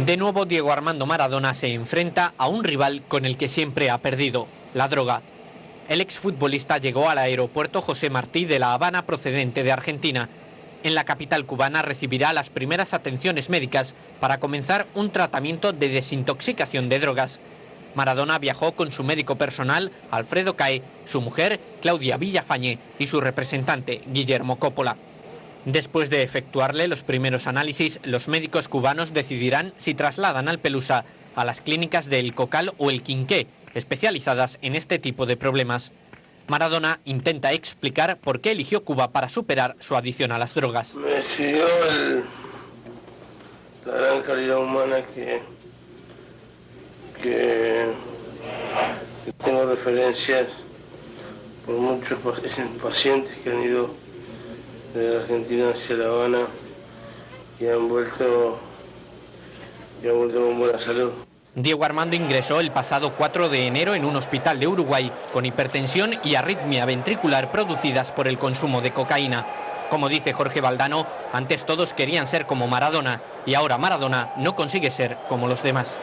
De nuevo, Diego Armando Maradona se enfrenta a un rival con el que siempre ha perdido, la droga. El exfutbolista llegó al aeropuerto José Martí de La Habana procedente de Argentina. En la capital cubana recibirá las primeras atenciones médicas para comenzar un tratamiento de desintoxicación de drogas. Maradona viajó con su médico personal, Alfredo Cae, su mujer, Claudia Villafañe, y su representante, Guillermo Coppola. Después de efectuarle los primeros análisis, los médicos cubanos decidirán si trasladan al Pelusa a las clínicas de El Cocal o El Quinqué, especializadas en este tipo de problemas. Maradona intenta explicar por qué eligió Cuba para superar su adicción a las drogas. Me decidió la gran calidad humana que tengo referencias por muchos pacientes que han ido de la Argentina hacia La Habana y han vuelto con buena salud. Diego Armando ingresó el pasado 4 de enero en un hospital de Uruguay con hipertensión y arritmia ventricular producidas por el consumo de cocaína. Como dice Jorge Valdano, antes todos querían ser como Maradona y ahora Maradona no consigue ser como los demás.